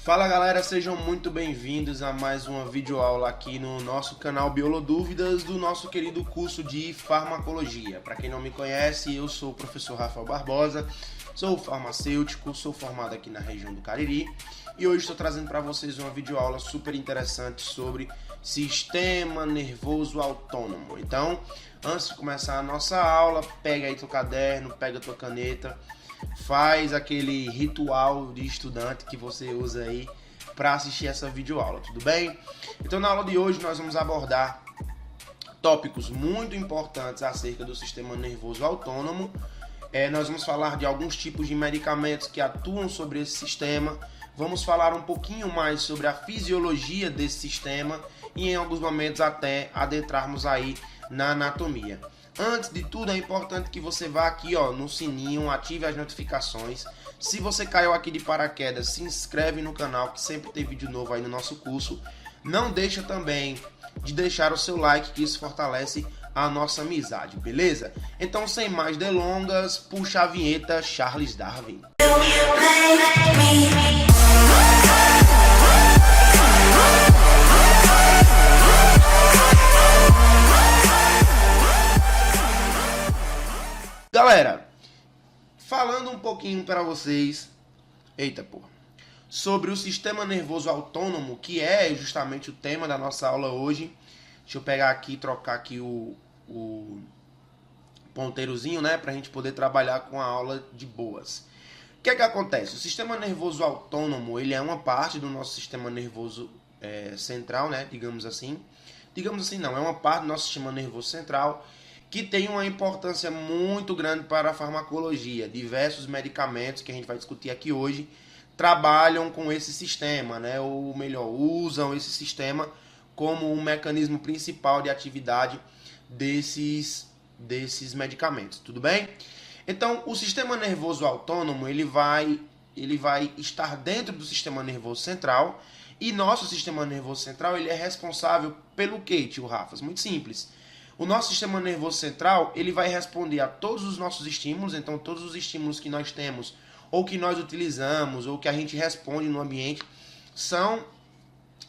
Fala galera, sejam muito bem-vindos a mais uma videoaula aqui no nosso canal Biolodúvidas do nosso querido curso de Farmacologia. Para quem não me conhece, eu sou o professor Rafael Barbosa, sou farmacêutico, sou formado aqui na região do Cariri e hoje estou trazendo para vocês uma videoaula super interessante sobre sistema nervoso autônomo. Então, antes de começar a nossa aula, pega aí teu caderno, pega tua caneta, faz aquele ritual de estudante que você usa aí para assistir essa videoaula, tudo bem? Então na aula de hoje nós vamos abordar tópicos muito importantes acerca do sistema nervoso autônomo. Nós vamos falar de alguns tipos de medicamentos que atuam sobre esse sistema, vamos falar um pouquinho mais sobre a fisiologia desse sistema e em alguns momentos até adentrarmos aí na anatomia. Antes de tudo, é importante que você vá aqui no sininho, ative as notificações. Se você caiu aqui de paraquedas, se inscreve no canal, que sempre tem vídeo novo aí no nosso curso. Não deixa também de deixar o seu like, que isso fortalece a nossa amizade, beleza? Então, sem mais delongas, puxa a vinheta Charles Darwin. Galera, falando um pouquinho para vocês, sobre o sistema nervoso autônomo, que é justamente o tema da nossa aula hoje. Deixa eu pegar aqui e trocar aqui o ponteirozinho, né, para a gente poder trabalhar com a aula de boas. O que é que acontece? O sistema nervoso autônomo, ele é uma parte do nosso sistema nervoso central, né, digamos assim. Digamos assim não, é uma parte do nosso sistema nervoso central que tem uma importância muito grande para a farmacologia. Diversos medicamentos que a gente vai discutir aqui hoje trabalham com esse sistema, né? Ou melhor, usam esse sistema como um mecanismo principal de atividade desses medicamentos, tudo bem? Então, o sistema nervoso autônomo, ele vai estar dentro do sistema nervoso central, e nosso sistema nervoso central, ele é responsável pelo quê, tio Rafas? Muito simples. O nosso sistema nervoso central, ele vai responder a todos os nossos estímulos. Então todos os estímulos que nós temos, ou que nós utilizamos, ou que a gente responde no ambiente, são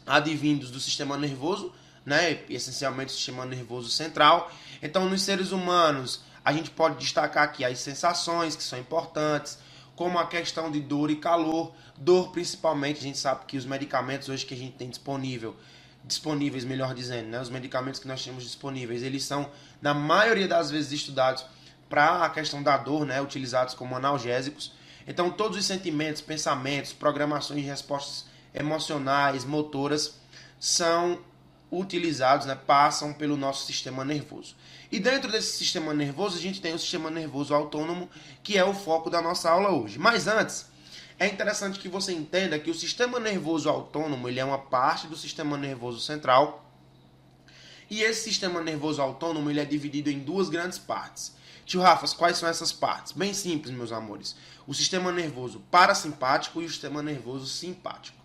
advindos do sistema nervoso, né? Essencialmente o sistema nervoso central. Então nos seres humanos, a gente pode destacar aqui as sensações, que são importantes, como a questão de dor e calor. Dor principalmente, a gente sabe que os medicamentos hoje que a gente tem disponíveis, melhor dizendo, né? Os medicamentos que nós temos disponíveis, eles são, na maioria das vezes, estudados para a questão da dor, né? Utilizados como analgésicos. Então, todos os sentimentos, pensamentos, programações de respostas emocionais, motoras, são utilizados, né? Passam pelo nosso sistema nervoso. E dentro desse sistema nervoso, a gente tem o sistema nervoso autônomo, que é o foco da nossa aula hoje. Mas antes, é interessante que você entenda que o sistema nervoso autônomo, ele é uma parte do sistema nervoso central. E esse sistema nervoso autônomo, ele é dividido em duas grandes partes. Tio Rafas, quais são essas partes? Bem simples, meus amores. O sistema nervoso parasimpático e o sistema nervoso simpático.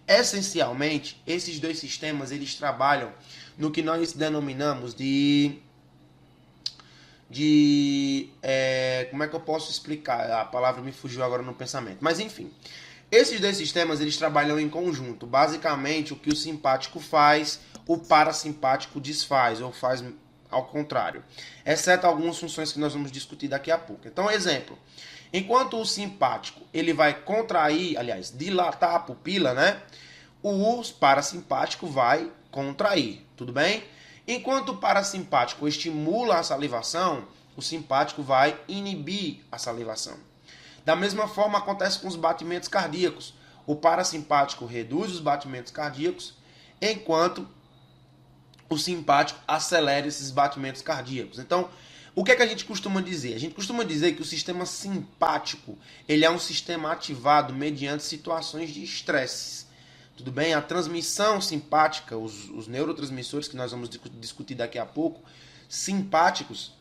Essencialmente, esses dois sistemas, eles trabalham no que nós denominamos como é que eu posso explicar? A palavra me fugiu agora no pensamento. Mas enfim, esses dois sistemas, eles trabalham em conjunto. Basicamente, o que o simpático faz, o parasimpático desfaz, ou faz ao contrário. Exceto algumas funções que nós vamos discutir daqui a pouco. Então, exemplo. Enquanto o simpático, ele vai contrair, aliás, dilatar a pupila, né? O parasimpático vai contrair, tudo bem? Enquanto o parasimpático estimula a salivação, o simpático vai inibir a salivação. Da mesma forma acontece com os batimentos cardíacos. O parasimpático reduz os batimentos cardíacos, enquanto o simpático acelera esses batimentos cardíacos. Então, o que é que a gente costuma dizer? A gente costuma dizer que o sistema simpático, ele é um sistema ativado mediante situações de estresse. Tudo bem? A transmissão simpática, os neurotransmissores que nós vamos discutir daqui a pouco, simpáticos,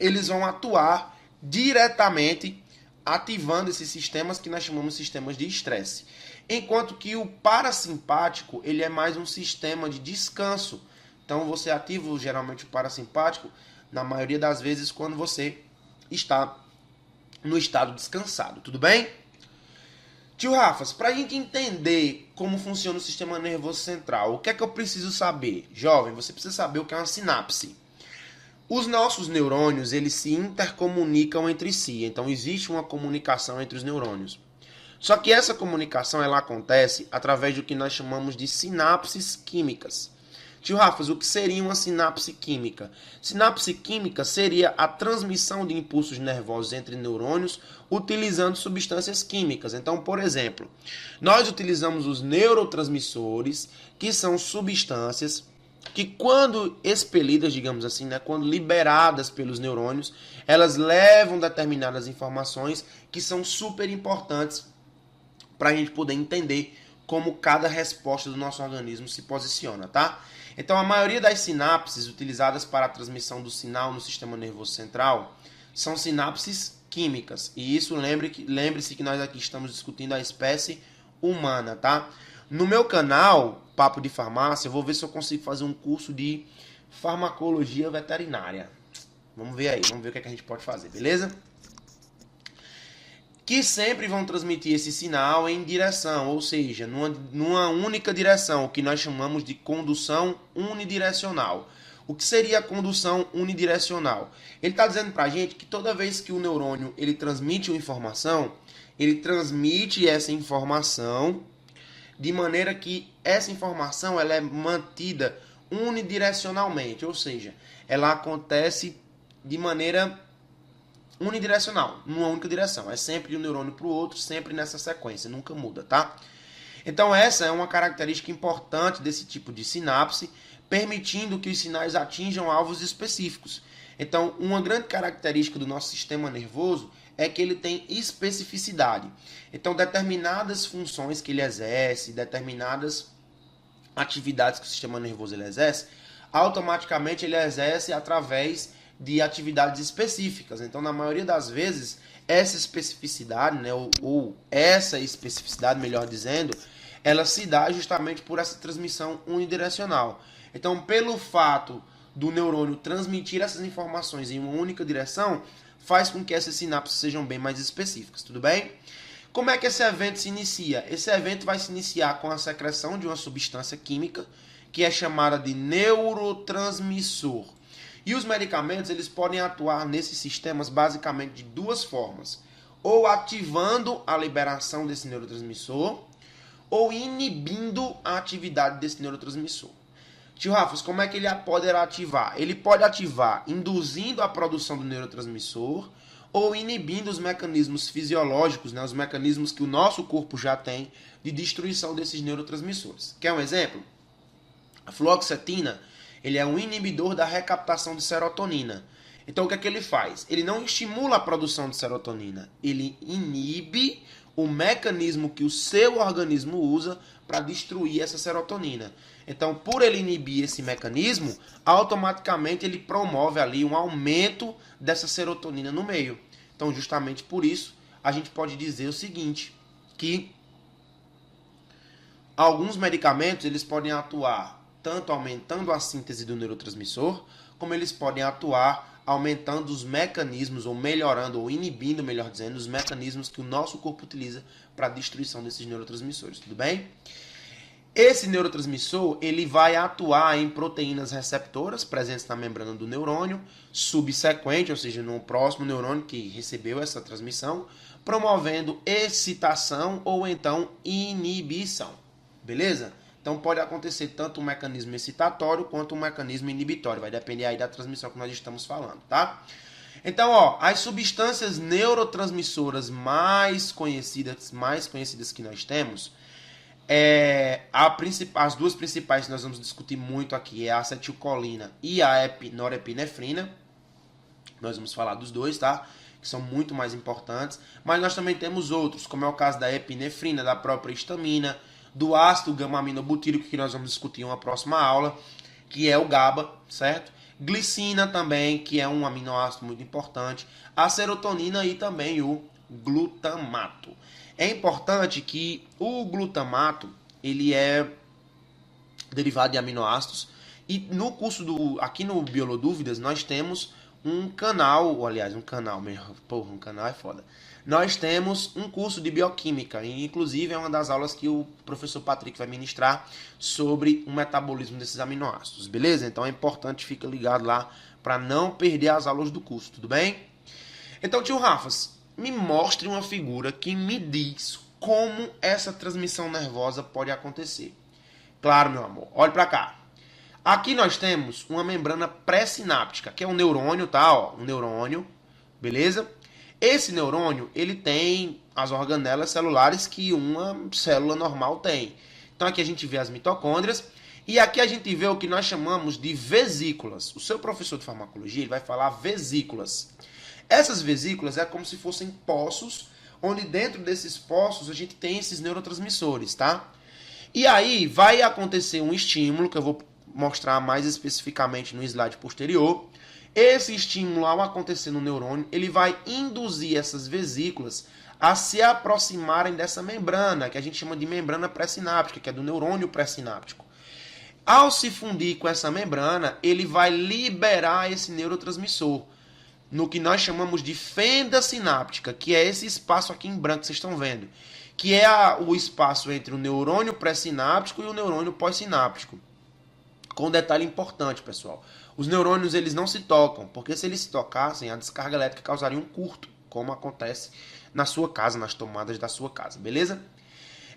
eles vão atuar diretamente ativando esses sistemas que nós chamamos de sistemas de estresse. Enquanto que o parasimpático, ele é mais um sistema de descanso. Então você ativa geralmente o parasimpático na maioria das vezes quando você está no estado descansado. Tudo bem? Tio Rafas, para a gente entender como funciona o sistema nervoso central, o que é que eu preciso saber? Jovem, você precisa saber o que é uma sinapse. Os nossos neurônios, eles se intercomunicam entre si, então existe uma comunicação entre os neurônios. Só que essa comunicação ela acontece através do que nós chamamos de sinapses químicas. Tio Rafas, o que seria uma sinapse química? Sinapse química seria a transmissão de impulsos nervosos entre neurônios utilizando substâncias químicas. Então, por exemplo, nós utilizamos os neurotransmissores, que são substâncias que quando expelidas, digamos assim, né, quando liberadas pelos neurônios, elas levam determinadas informações que são super importantes para a gente poder entender como cada resposta do nosso organismo se posiciona, tá? Então, a maioria das sinapses utilizadas para a transmissão do sinal no sistema nervoso central são sinapses químicas. E isso, lembre-se que nós aqui estamos discutindo a espécie humana, tá? No meu canal, Papo de Farmácia, eu vou ver se eu consigo fazer um curso de farmacologia veterinária. Vamos ver aí, vamos ver o que é que a gente pode fazer, beleza? Que sempre vão transmitir esse sinal em direção, ou seja, numa única direção, o que nós chamamos de condução unidirecional. O que seria a condução unidirecional? Ele está dizendo para a gente que toda vez que o neurônio ele transmite uma informação, ele transmite essa informação de maneira que essa informação ela é mantida unidirecionalmente, ou seja, ela acontece de maneira unidirecional, numa única direção. É sempre de um neurônio para o outro, sempre nessa sequência, nunca muda, tá? Então essa é uma característica importante desse tipo de sinapse, permitindo que os sinais atinjam alvos específicos. Então, uma grande característica do nosso sistema nervoso é que ele tem especificidade. Então, determinadas funções que ele exerce, determinadas atividades que o sistema nervoso ele exerce, automaticamente ele exerce através de atividades específicas. Então, na maioria das vezes, essa especificidade, né, ou essa especificidade, melhor dizendo, ela se dá justamente por essa transmissão unidirecional. Então, pelo fato do neurônio transmitir essas informações em uma única direção, faz com que essas sinapses sejam bem mais específicas, tudo bem? Como é que esse evento se inicia? Esse evento vai se iniciar com a secreção de uma substância química, que é chamada de neurotransmissor. E os medicamentos eles podem atuar nesses sistemas basicamente de duas formas. Ou ativando a liberação desse neurotransmissor, ou inibindo a atividade desse neurotransmissor. Tio Rafas, como é que ele poderá ativar? Ele pode ativar induzindo a produção do neurotransmissor ou inibindo os mecanismos fisiológicos, né, os mecanismos que o nosso corpo já tem de destruição desses neurotransmissores. Quer um exemplo? A fluoxetina ele é um inibidor da recaptação de serotonina. Então o que é que ele faz? Ele não estimula a produção de serotonina, ele inibe o mecanismo que o seu organismo usa para destruir essa serotonina. Então, por ele inibir esse mecanismo, automaticamente ele promove ali um aumento dessa serotonina no meio. Então, justamente por isso, a gente pode dizer o seguinte, que alguns medicamentos eles podem atuar tanto aumentando a síntese do neurotransmissor, como eles podem atuar aumentando os mecanismos, ou melhorando, ou inibindo, melhor dizendo, os mecanismos que o nosso corpo utiliza para a destruição desses neurotransmissores, tudo bem? Esse neurotransmissor ele vai atuar em proteínas receptoras presentes na membrana do neurônio, subsequente, ou seja, no próximo neurônio que recebeu essa transmissão, promovendo excitação ou então inibição. Beleza? Então pode acontecer tanto um mecanismo excitatório quanto um mecanismo inibitório. Vai depender aí da transmissão que nós estamos falando, tá? Então, as substâncias neurotransmissoras mais conhecidas que nós temos, as duas principais que nós vamos discutir muito aqui é a acetilcolina e a norepinefrina. Nós vamos falar dos dois, tá? Que são muito mais importantes. Mas nós também temos outros, como é o caso da epinefrina, da própria histamina, do ácido gama-aminobutírico, que nós vamos discutir em uma próxima aula, que é o GABA, certo? Glicina também, que é um aminoácido muito importante. A serotonina e também o glutamato. É importante que o glutamato, ele é derivado de aminoácidos. E no curso aqui no Biolodúvidas, nós temos um canal é foda. nós temos um curso de bioquímica, e inclusive é uma das aulas que o professor Patrick vai ministrar sobre o metabolismo desses aminoácidos, beleza? Então é importante, fica ligado lá para não perder as aulas do curso, tudo bem? Então, tio Rafas, me mostre uma figura que me diz como essa transmissão nervosa pode acontecer. Claro, meu amor, olhe para cá. Aqui nós temos uma membrana pré-sináptica, que é um neurônio, tá? Ó, um neurônio, beleza? Esse neurônio, ele tem as organelas celulares que uma célula normal tem. Então aqui a gente vê as mitocôndrias e aqui a gente vê o que nós chamamos de vesículas. O seu professor de farmacologia ele vai falar vesículas. Essas vesículas é como se fossem poços, onde dentro desses poços a gente tem esses neurotransmissores, tá? E aí vai acontecer um estímulo, que eu vou mostrar mais especificamente no slide posterior. Esse estímulo, ao acontecer no neurônio, ele vai induzir essas vesículas a se aproximarem dessa membrana, que a gente chama de membrana pré-sináptica, que é do neurônio pré-sináptico. Ao se fundir com essa membrana, ele vai liberar esse neurotransmissor, no que nós chamamos de fenda sináptica, que é esse espaço aqui em branco que vocês estão vendo, que é o espaço entre o neurônio pré-sináptico e o neurônio pós-sináptico. Com um detalhe importante, pessoal. Os neurônios eles não se tocam, porque se eles se tocassem, a descarga elétrica causaria um curto, como acontece na sua casa, nas tomadas da sua casa, beleza?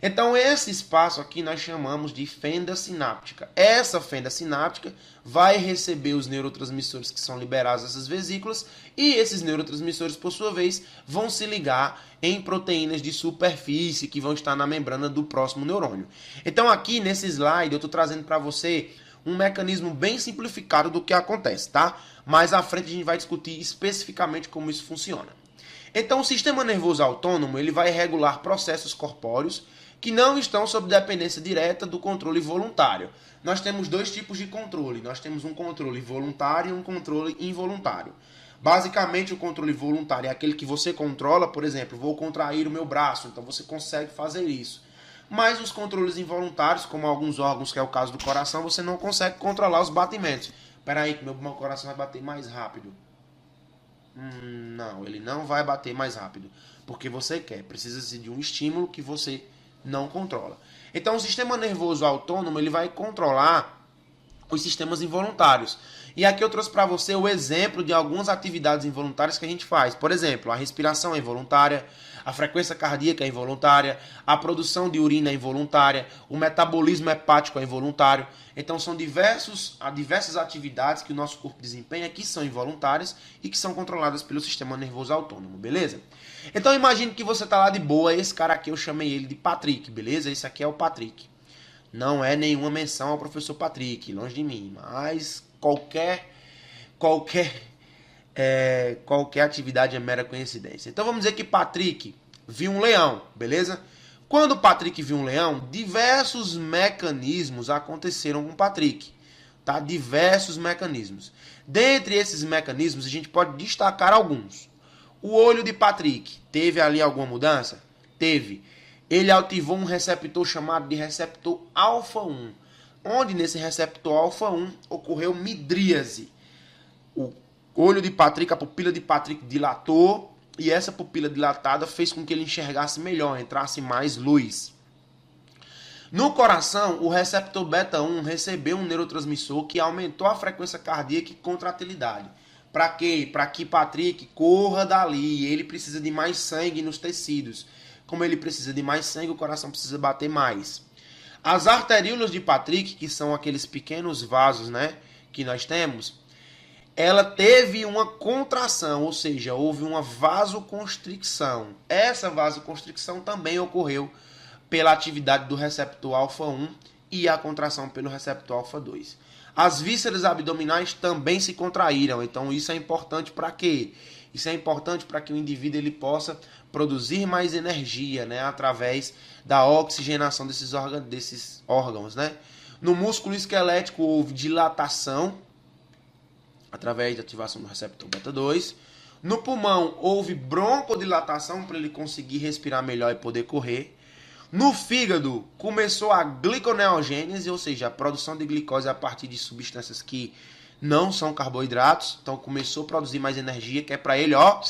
Então esse espaço aqui nós chamamos de fenda sináptica. Essa fenda sináptica vai receber os neurotransmissores que são liberados dessas vesículas e esses neurotransmissores, por sua vez, vão se ligar em proteínas de superfície que vão estar na membrana do próximo neurônio. Então aqui nesse slide eu estou trazendo para você um mecanismo bem simplificado do que acontece, tá? Mais à frente a gente vai discutir especificamente como isso funciona. Então o sistema nervoso autônomo ele vai regular processos corpóreos que não estão sob dependência direta do controle voluntário. Nós temos dois tipos de controle. Nós temos um controle voluntário e um controle involuntário. Basicamente, o controle voluntário é aquele que você controla, por exemplo, vou contrair o meu braço, então você consegue fazer isso. Mas os controles involuntários, como alguns órgãos, que é o caso do coração, você não consegue controlar os batimentos. Espera aí que meu coração vai bater mais rápido. Não, ele não vai bater mais rápido, porque você quer. Precisa-se de um estímulo que você não controla. Então o sistema nervoso autônomo ele vai controlar os sistemas involuntários. E aqui eu trouxe para você o exemplo de algumas atividades involuntárias que a gente faz. Por exemplo, a respiração é involuntária, a frequência cardíaca é involuntária, a produção de urina é involuntária, o metabolismo hepático é involuntário. Então são diversas atividades que o nosso corpo desempenha que são involuntárias e que são controladas pelo sistema nervoso autônomo, beleza? Então imagine que você está lá de boa, esse cara aqui eu chamei ele de Patrick, beleza? Esse aqui é o Patrick. Não é nenhuma menção ao professor Patrick, longe de mim, mas qualquer atividade é mera coincidência. Então vamos dizer que Patrick viu um leão, beleza? Quando Patrick viu um leão, diversos mecanismos aconteceram com Patrick, tá? Diversos mecanismos. Dentre esses mecanismos, a gente pode destacar alguns. O olho de Patrick, teve ali alguma mudança? Teve. Ele ativou um receptor chamado de receptor alfa-1, onde nesse receptor alfa-1 ocorreu midríase. O olho de Patrick, a pupila de Patrick dilatou e essa pupila dilatada fez com que ele enxergasse melhor, entrasse mais luz. No coração, o receptor beta-1 recebeu um neurotransmissor que aumentou a frequência cardíaca e contratilidade. Para quê? Para que Patrick corra dali. Ele precisa de mais sangue nos tecidos. Como ele precisa de mais sangue, o coração precisa bater mais. As arteríolas de Patrick, que são aqueles pequenos vasos, né, que nós temos, ela teve uma contração, ou seja, houve uma vasoconstricção. Essa vasoconstricção também ocorreu pela atividade do receptor alfa-1 e a contração pelo receptor alfa-2. As vísceras abdominais também se contraíram, então isso é importante para quê? Isso é importante para que o indivíduo ele possa produzir mais energia, né, através da oxigenação desses órgãos, né? No músculo esquelético houve dilatação através da ativação do receptor beta-2. No pulmão houve broncodilatação para ele conseguir respirar melhor e poder correr. No fígado começou a gliconeogênese, ou seja, a produção de glicose a partir de substâncias que não são carboidratos. Então começou a produzir mais energia, que é para ele, ó,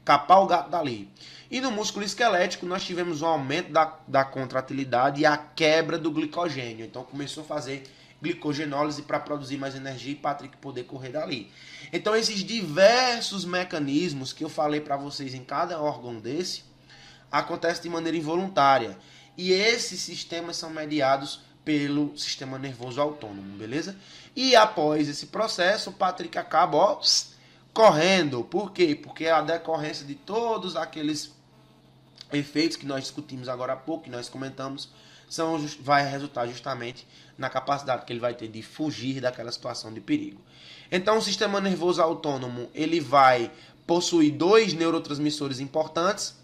capar o gato dali. E no músculo esquelético nós tivemos um aumento da contratilidade e a quebra do glicogênio. Então começou a fazer glicogenólise para produzir mais energia e Patrick poder correr dali. Então esses diversos mecanismos que eu falei para vocês em cada órgão desse, acontecem de maneira involuntária. E esses sistemas são mediados pelo sistema nervoso autônomo, beleza? E após esse processo, o Patrick acaba correndo. Por quê? Porque a decorrência de todos aqueles efeitos que nós discutimos agora há pouco, que nós comentamos, vai resultar justamente na capacidade que ele vai ter de fugir daquela situação de perigo. Então o sistema nervoso autônomo ele vai possuir 2 neurotransmissores importantes,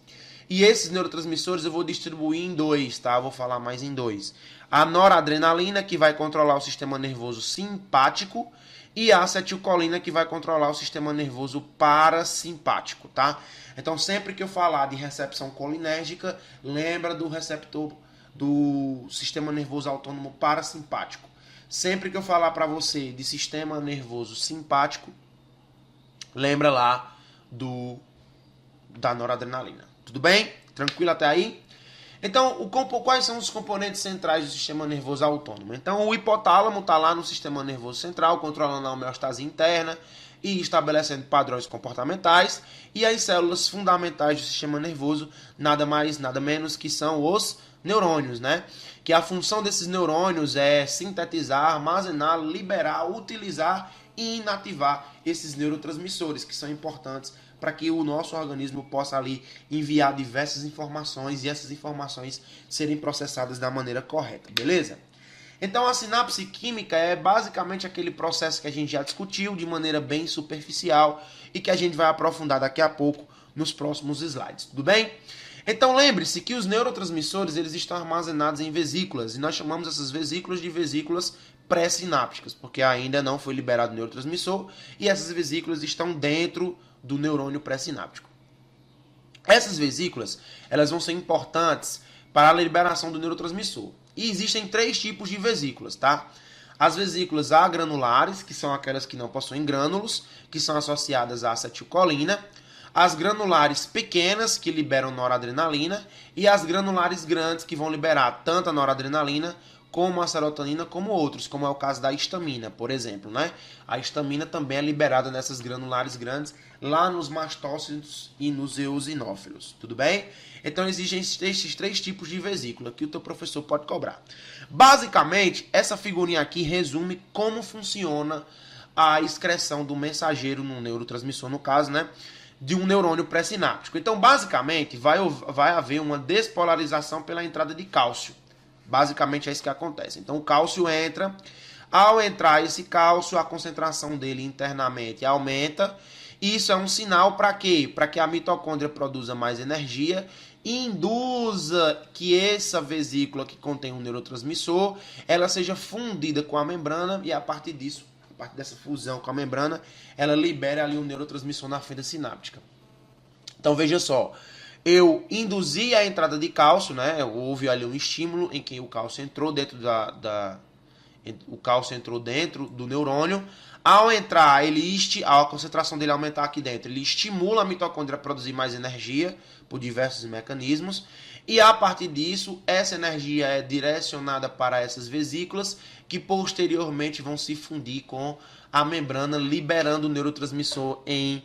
e esses neurotransmissores eu vou distribuir em 2, tá? Eu vou falar mais em 2. A noradrenalina, que vai controlar o sistema nervoso simpático, e a acetilcolina, que vai controlar o sistema nervoso parasimpático, tá? Então, sempre que eu falar de recepção colinérgica, lembra do receptor do sistema nervoso autônomo parasimpático. Sempre que eu falar para você de sistema nervoso simpático, lembra lá da noradrenalina. Tudo bem? Tranquilo até aí? Então, quais são os componentes centrais do sistema nervoso autônomo? Então, o hipotálamo está lá no sistema nervoso central, controlando a homeostase interna e estabelecendo padrões comportamentais. E as células fundamentais do sistema nervoso, nada mais, nada menos que são os neurônios, né? Que a função desses neurônios é sintetizar, armazenar, liberar, utilizar e inativar esses neurotransmissores, que são importantes para que o nosso organismo possa ali enviar diversas informações e essas informações serem processadas da maneira correta, beleza? Então a sinapse química é basicamente aquele processo que a gente já discutiu de maneira bem superficial e que a gente vai aprofundar daqui a pouco nos próximos slides, tudo bem? Então lembre-se que os neurotransmissores eles estão armazenados em vesículas e nós chamamos essas vesículas de vesículas pré-sinápticas, porque ainda não foi liberado o neurotransmissor e essas vesículas estão dentro do neurônio pré-sináptico. Essas vesículas elas vão ser importantes para a liberação do neurotransmissor. E existem 3 tipos de vesículas, tá? As vesículas agranulares, que são aquelas que não possuem grânulos, que são associadas à acetilcolina. As granulares pequenas, que liberam noradrenalina. E as granulares grandes, que vão liberar tanto a noradrenalina como a serotonina, como outros, como é o caso da histamina, por exemplo, né? A histamina também é liberada nessas granulares grandes, lá nos mastócitos e nos eosinófilos, tudo bem? Então existem esses 3 tipos de vesícula que o teu professor pode cobrar. Basicamente, essa figurinha aqui resume como funciona a excreção do mensageiro no neurotransmissor, no caso, né? De um neurônio pré-sináptico. Então, basicamente, vai haver uma despolarização pela entrada de cálcio. Basicamente é isso que acontece. Então o cálcio entra. Ao entrar esse cálcio, a concentração dele internamente aumenta. Isso é um sinal para quê? Para que a mitocôndria produza mais energia e induza que essa vesícula que contém um neurotransmissor, ela seja fundida com a membrana e a partir disso, a partir dessa fusão com a membrana, ela libera ali um neurotransmissor na fenda sináptica. Então veja só. Eu induzi a entrada de cálcio, né? Houve ali um estímulo em que o cálcio entrou dentro o cálcio entrou dentro do neurônio. Ao entrar, a concentração dele aumentar aqui dentro, ele estimula a mitocôndria a produzir mais energia por diversos mecanismos. E a partir disso, essa energia é direcionada para essas vesículas que posteriormente vão se fundir com a membrana, liberando o neurotransmissor em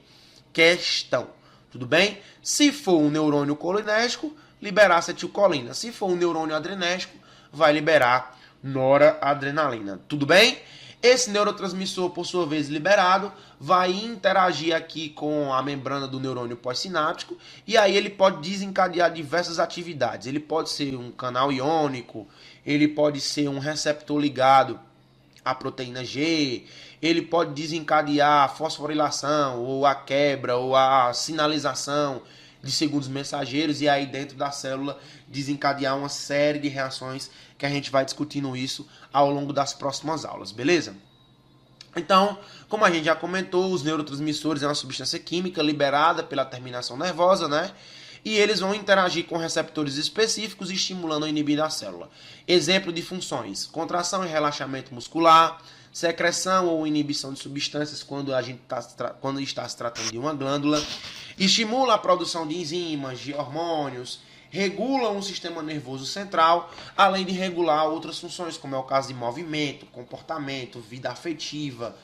questão. Tudo bem? Se for um neurônio colinérgico, liberar acetilcolina. Se for um neurônio adrenérgico, vai liberar noradrenalina. Tudo bem? Esse neurotransmissor, por sua vez liberado, vai interagir aqui com a membrana do neurônio pós-sináptico e aí ele pode desencadear diversas atividades. Ele pode ser um canal iônico, ele pode ser um receptor ligado à proteína G, ele pode desencadear a fosforilação, ou a quebra, ou a sinalização de segundos mensageiros, e aí dentro da célula desencadear uma série de reações que a gente vai discutindo isso ao longo das próximas aulas, beleza? Então, como a gente já comentou, os neurotransmissores é uma substância química liberada pela terminação nervosa, né? e eles vão interagir com receptores específicos, estimulando ou inibindo a célula. Exemplo de funções: contração e relaxamento muscular, secreção ou inibição de substâncias quando está se tratando de uma glândula, estimula a produção de enzimas, de hormônios, regulam o sistema nervoso central, além de regular outras funções, como é o caso de movimento, comportamento, vida afetiva,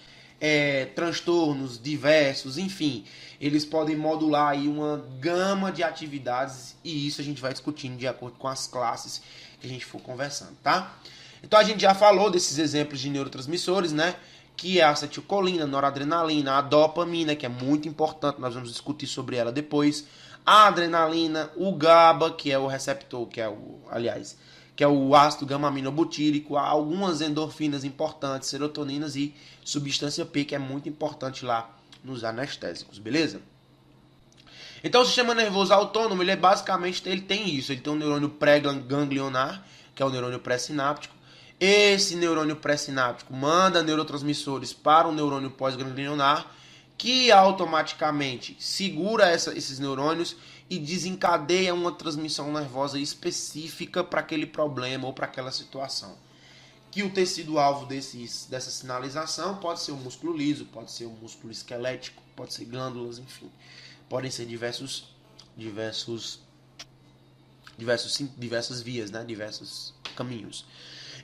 transtornos diversos, enfim. Eles podem modular aí uma gama de atividades e isso a gente vai discutindo de acordo com as classes que a gente for conversando, tá? Então a gente já falou desses exemplos de neurotransmissores, né? Que é a acetilcolina, noradrenalina, a dopamina, que é muito importante, nós vamos discutir sobre ela depois. A adrenalina, o GABA, que é o receptor, que é o ácido gama-aminobutírico, algumas endorfinas importantes, serotoninas e substância P, que é muito importante lá nos anestésicos, beleza? Então o sistema nervoso autônomo, ele tem isso, ele tem um neurônio pré-ganglionar, que é o neurônio pré-sináptico. Esse neurônio pré-sináptico manda neurotransmissores para o neurônio pós-ganglionar, que automaticamente segura esses neurônios e desencadeia uma transmissão nervosa específica para aquele problema ou para aquela situação. Que o tecido-alvo dessa sinalização pode ser o músculo liso, pode ser o músculo esquelético, pode ser glândulas, enfim. Podem ser diversas vias, né? Diversos caminhos.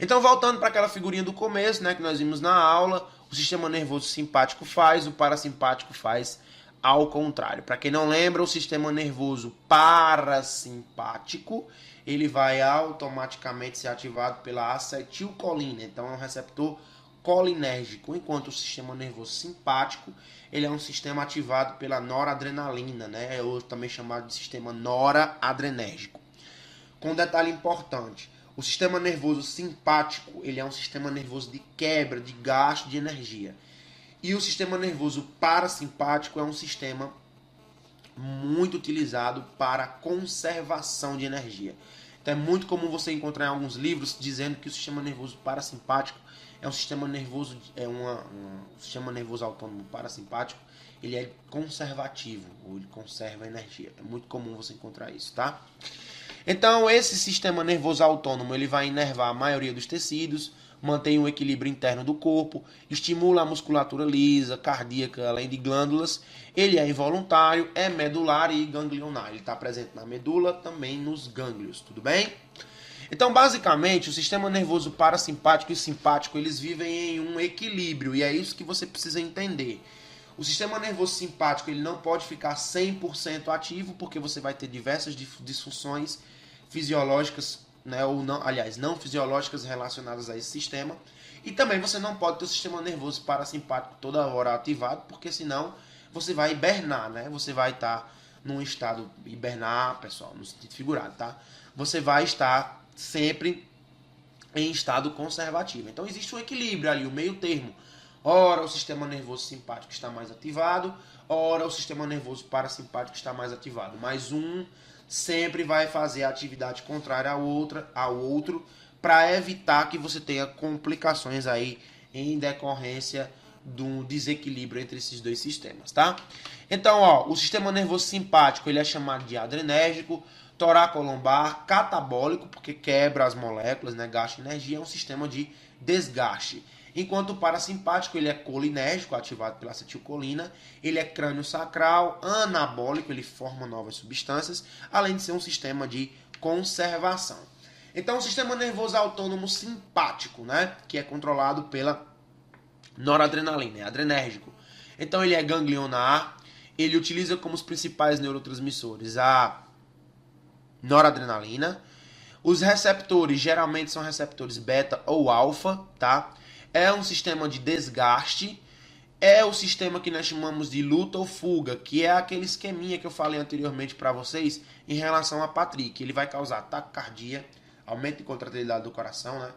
Então, voltando para aquela figurinha do começo, né, que nós vimos na aula, o sistema nervoso simpático faz, o parasimpático faz ao contrário. Para quem não lembra, o sistema nervoso parasimpático, ele vai automaticamente ser ativado pela acetilcolina. Então, é um receptor colinérgico, enquanto o sistema nervoso simpático, ele é um sistema ativado pela noradrenalina, né, ou também chamado de sistema noradrenérgico. Com um detalhe importante: o sistema nervoso simpático, ele é um sistema nervoso de quebra, de gasto de energia. E o sistema nervoso parasimpático é um sistema muito utilizado para conservação de energia. Então é muito comum você encontrar em alguns livros dizendo que o sistema nervoso parasimpático é um sistema nervoso, um sistema nervoso autônomo parasimpático, ele é conservativo, ou ele conserva energia. É muito comum você encontrar isso, tá? Então, esse sistema nervoso autônomo, ele vai inervar a maioria dos tecidos, mantém o equilíbrio interno do corpo, estimula a musculatura lisa, cardíaca, além de glândulas. Ele é involuntário, é medular e ganglionar. Ele está presente na medula, também nos gânglios, tudo bem? Então, basicamente, o sistema nervoso parasimpático e simpático, eles vivem em um equilíbrio, e é isso que você precisa entender. O sistema nervoso simpático, ele não pode ficar 100% ativo, porque você vai ter diversas disfunções fisiológicas, né, ou não, aliás, não fisiológicas relacionadas a esse sistema. E também você não pode ter o sistema nervoso parasimpático toda hora ativado, porque senão você vai hibernar, né? Você vai estar num estado, hibernar, pessoal, no sentido figurado, tá? Você vai estar sempre em estado conservativo. Então existe um equilíbrio ali, um meio termo. Ora o sistema nervoso simpático está mais ativado, ora o sistema nervoso parasimpático está mais ativado. Mas um sempre vai fazer a atividade contrária ao outro para evitar que você tenha complicações aí em decorrência do desequilíbrio entre esses dois sistemas, tá? Então, o sistema nervoso simpático, ele é chamado de adrenérgico, toracolombar, catabólico, porque quebra as moléculas, né, gasta energia, é um sistema de desgaste. Enquanto o parasimpático, ele é colinérgico, ativado pela acetilcolina, ele é crânio-sacral, anabólico, ele forma novas substâncias, além de ser um sistema de conservação. Então, o sistema nervoso autônomo simpático, né, que é controlado pela noradrenalina, é adrenérgico. Então, ele é ganglionar, ele utiliza como os principais neurotransmissores a noradrenalina. Os receptores geralmente são receptores beta ou alfa, tá? É um sistema de desgaste, é o sistema que nós chamamos de luta ou fuga, que é aquele esqueminha que eu falei anteriormente para vocês em relação a Patrick. Ele vai causar taquicardia, aumento de contratilidade do coração, né?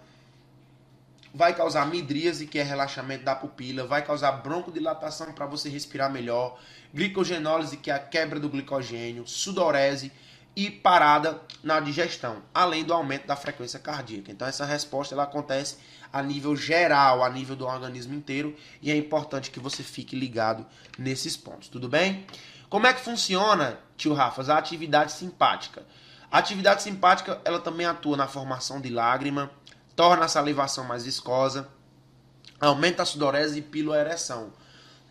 Vai causar midríase, que é relaxamento da pupila, vai causar broncodilatação para você respirar melhor, glicogenólise, que é a quebra do glicogênio, sudorese, e parada na digestão, além do aumento da frequência cardíaca. Então essa resposta ela acontece a nível geral, a nível do organismo inteiro, e é importante que você fique ligado nesses pontos, tudo bem? Como é que funciona, tio Rafas, a atividade simpática? A atividade simpática ela também atua na formação de lágrima, torna a salivação mais viscosa, aumenta a sudorese e piloereção.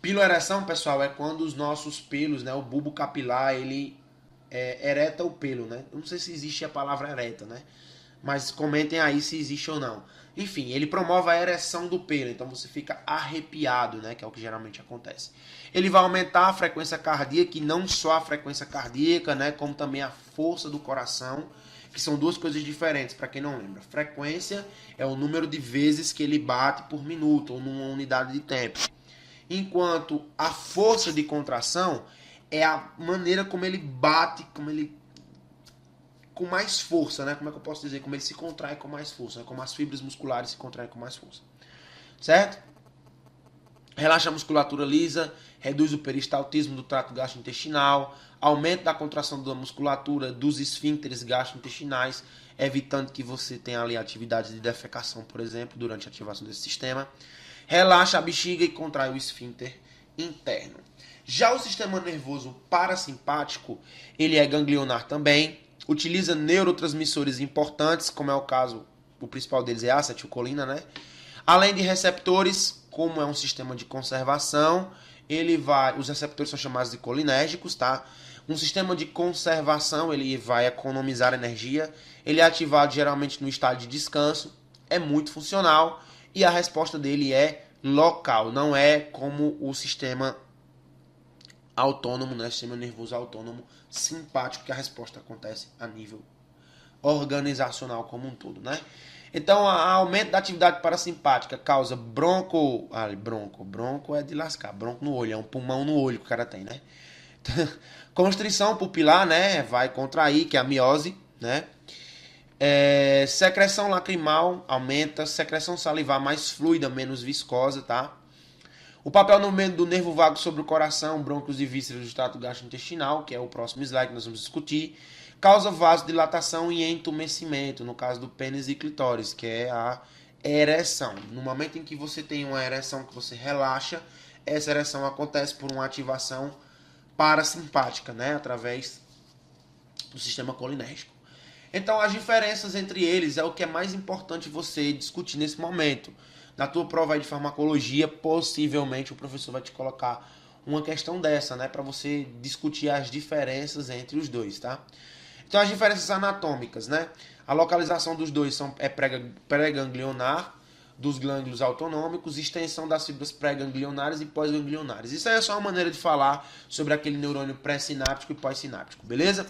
Piloereção, pessoal, é quando os nossos pelos, né, o bulbo capilar, ele ereta o pelo, né? Eu não sei se existe a palavra ereta, né? Mas comentem aí se existe ou não. Enfim, ele promove a ereção do pelo, então você fica arrepiado, né? Que é o que geralmente acontece. Ele vai aumentar a frequência cardíaca, e não só a frequência cardíaca, né? Como também a força do coração, que são duas coisas diferentes, para quem não lembra. Frequência é o número de vezes que ele bate por minuto, ou numa unidade de tempo. Enquanto a força de contração é a maneira como ele bate, com mais força, né? Como é que eu posso dizer? Como ele se contrai com mais força, né? Como as fibras musculares se contraem com mais força. Certo? Relaxa a musculatura lisa, reduz o peristaltismo do trato gastrointestinal, aumenta a contração da musculatura dos esfíncteres gastrointestinais, evitando que você tenha ali atividades de defecação, por exemplo, durante a ativação desse sistema. Relaxa a bexiga e contrai o esfíncter interno. Já o sistema nervoso parasimpático, ele é ganglionar também, utiliza neurotransmissores importantes, como é o caso, o principal deles é a acetilcolina, né? Além de receptores, como é um sistema de conservação, os receptores são chamados de colinérgicos, tá? Um sistema de conservação, ele vai economizar energia, ele é ativado geralmente no estado de descanso, é muito funcional e a resposta dele é local, não é como o sistema autônomo, né? Sistema nervoso autônomo simpático, que a resposta acontece a nível organizacional como um todo, né? Então, o aumento da atividade parasimpática causa bronco é de lascar, bronco no olho, é um pulmão no olho que o cara tem, né? Constrição pupilar, né? Vai contrair, que é a miose, né? Secreção lacrimal aumenta, secreção salivar mais fluida, menos viscosa, tá? O papel do nervo vago sobre o coração, brônquios e vísceras do trato gastrointestinal, que é o próximo slide que nós vamos discutir, causa vasodilatação e entumecimento, no caso do pênis e clitóris, que é a ereção. No momento em que você tem uma ereção que você relaxa, essa ereção acontece por uma ativação parasimpática, né? Através do sistema colinérgico. Então, as diferenças entre eles é o que é mais importante você discutir nesse momento. Na tua prova de farmacologia, possivelmente o professor vai te colocar uma questão dessa, né? Para você discutir as diferenças entre os dois, tá? Então, as diferenças anatômicas, né? A localização dos dois é pré-ganglionar, dos glândulos autonômicos, extensão das fibras pré-ganglionares e pós-ganglionares. Isso aí é só uma maneira de falar sobre aquele neurônio pré-sináptico e pós-sináptico, beleza?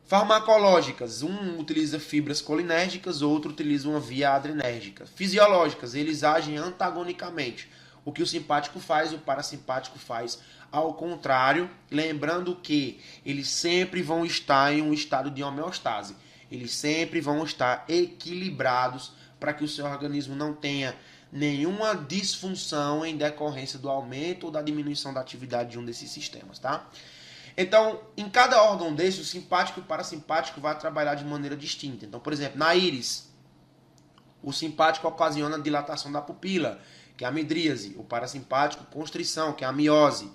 Farmacológicas, um utiliza fibras colinérgicas, outro utiliza uma via adrenérgica. Fisiológicas, eles agem antagonicamente. O que o simpático faz, o parasimpático faz ao contrário, lembrando que eles sempre vão estar em um estado de homeostase. Eles sempre vão estar equilibrados para que o seu organismo não tenha nenhuma disfunção em decorrência do aumento ou da diminuição da atividade de um desses sistemas, tá? Então, em cada órgão desse, o simpático e o parasimpático vai trabalhar de maneira distinta. Então, por exemplo, na íris, o simpático ocasiona a dilatação da pupila, que é a midríase. O parasimpático, constrição, que é a miose.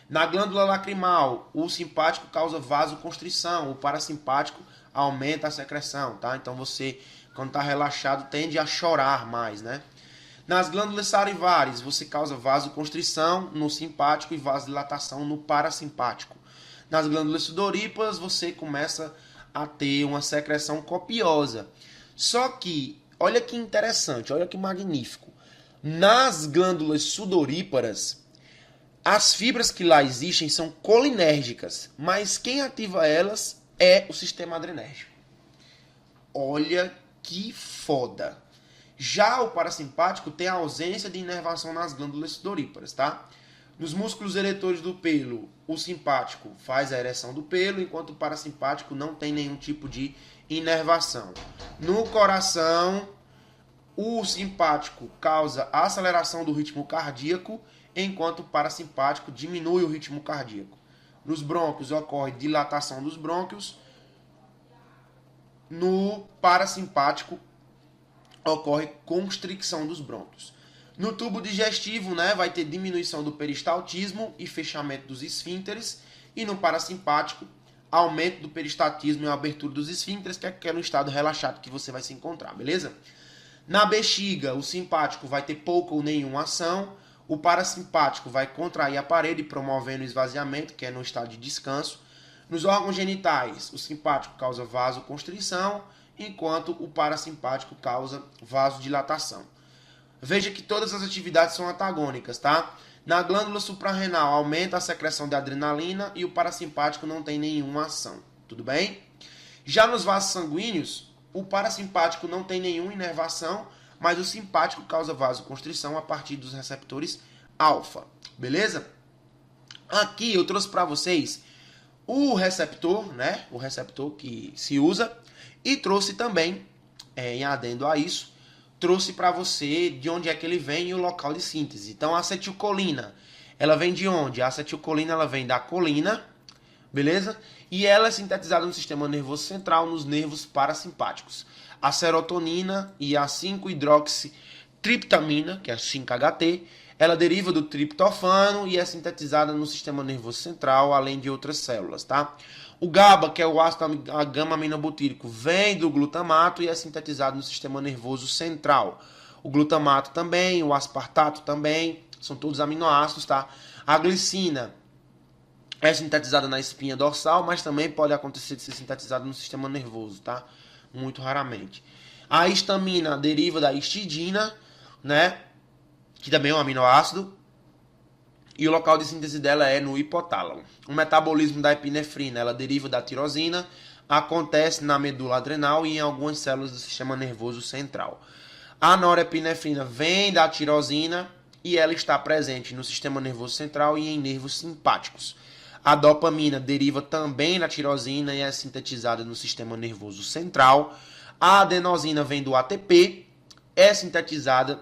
Na glândula lacrimal, o simpático causa vasoconstrição, o parasimpático aumenta a secreção, tá? Então, você, quando está relaxado, tende a chorar mais, né? Nas glândulas salivares, você causa vasoconstrição no simpático e vasodilatação no parasimpático. Nas glândulas sudoríparas, você começa a ter uma secreção copiosa. Só que, olha que interessante, olha que magnífico. Nas glândulas sudoríparas, as fibras que lá existem são colinérgicas, mas quem ativa elas é o sistema adrenérgico. Olha que foda. Já o parasimpático tem a ausência de inervação nas glândulas sudoríparas, tá? Nos músculos eretores do pelo, o simpático faz a ereção do pelo, enquanto o parasimpático não tem nenhum tipo de inervação. No coração, o simpático causa a aceleração do ritmo cardíaco, enquanto o parasimpático diminui o ritmo cardíaco. Nos brônquios ocorre dilatação dos brônquios, no parasimpático ocorre constricção dos brônquios. No tubo digestivo, né, vai ter diminuição do peristaltismo e fechamento dos esfínteres. E no parasimpático, aumento do peristatismo e abertura dos esfínteres, que é aquele estado relaxado que você vai se encontrar, beleza? Na bexiga, o simpático vai ter pouca ou nenhuma ação. O parasimpático vai contrair a parede, promovendo o esvaziamento, que é no estado de descanso. Nos órgãos genitais, o simpático causa vasoconstrição, enquanto o parasimpático causa vasodilatação. Veja que todas as atividades são antagônicas, tá? Na glândula suprarrenal aumenta a secreção de adrenalina e o parasimpático não tem nenhuma ação, tudo bem? Já nos vasos sanguíneos, o parasimpático não tem nenhuma inervação, mas o simpático causa vasoconstrição a partir dos receptores alfa, beleza? Aqui eu trouxe para vocês o receptor, né? O receptor que se usa, e trouxe também, em adendo a isso, trouxe para você de onde é que ele vem e o local de síntese. Então, a acetilcolina, ela vem de onde? A acetilcolina, ela vem da colina, beleza? E ela é sintetizada no sistema nervoso central, nos nervos parasimpáticos. A serotonina e a 5-hidroxitriptamina, que é a 5-HT, ela deriva do triptofano e é sintetizada no sistema nervoso central, além de outras células, tá? O GABA, que é o ácido gama-aminobutírico, vem do glutamato e é sintetizado no sistema nervoso central. O glutamato também, o aspartato também, são todos aminoácidos, tá? A glicina é sintetizada na espinha dorsal, mas também pode acontecer de ser sintetizada no sistema nervoso, tá? Muito raramente. A histamina deriva da histidina, né? Que também é um aminoácido. E o local de síntese dela é no hipotálamo. O metabolismo da epinefrina, ela deriva da tirosina, acontece na medula adrenal e em algumas células do sistema nervoso central. A norepinefrina vem da tirosina e ela está presente no sistema nervoso central e em nervos simpáticos. A dopamina deriva também da tirosina e é sintetizada no sistema nervoso central. A adenosina vem do ATP, é sintetizada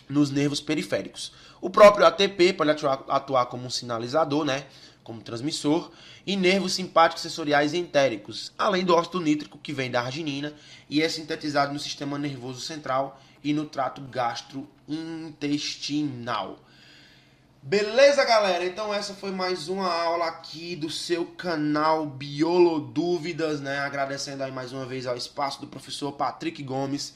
nos nervos periféricos. O próprio ATP pode atuar como um sinalizador, né, como transmissor, e nervos simpáticos sensoriais e entéricos, além do óxido nítrico, que vem da arginina e é sintetizado no sistema nervoso central e no trato gastrointestinal. Beleza, galera? Então essa foi mais uma aula aqui do seu canal Biolodúvidas, né? Agradecendo aí mais uma vez ao espaço do professor Patrick Gomes.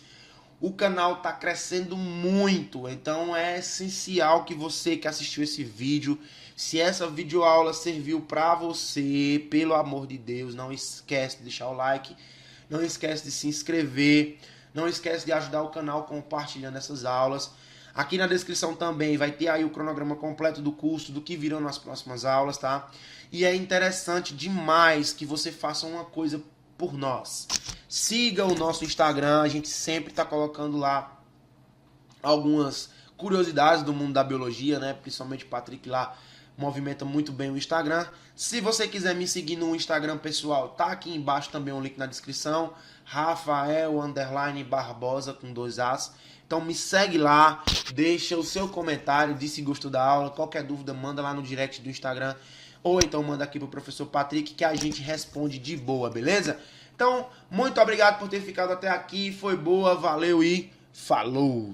O canal está crescendo muito, então é essencial que você que assistiu esse vídeo, se essa videoaula serviu para você, pelo amor de Deus, não esquece de deixar o like, não esquece de se inscrever, não esquece de ajudar o canal compartilhando essas aulas. Aqui na descrição também vai ter aí o cronograma completo do curso, do que virão nas próximas aulas, tá? E é interessante demais que você faça uma coisa por nós. Siga o nosso Instagram, a gente sempre está colocando lá algumas curiosidades do mundo da biologia, né? Principalmente o Patrick lá movimenta muito bem o Instagram. Se você quiser me seguir no Instagram pessoal, tá aqui embaixo também um link na descrição, Rafael_Barbosa com 2 As. Então me segue lá, deixa o seu comentário, diz se gostou da aula, qualquer dúvida manda lá no direct do Instagram, ou então manda aqui pro professor Patrick que a gente responde de boa, beleza? Então, muito obrigado por ter ficado até aqui, foi boa, valeu e falou!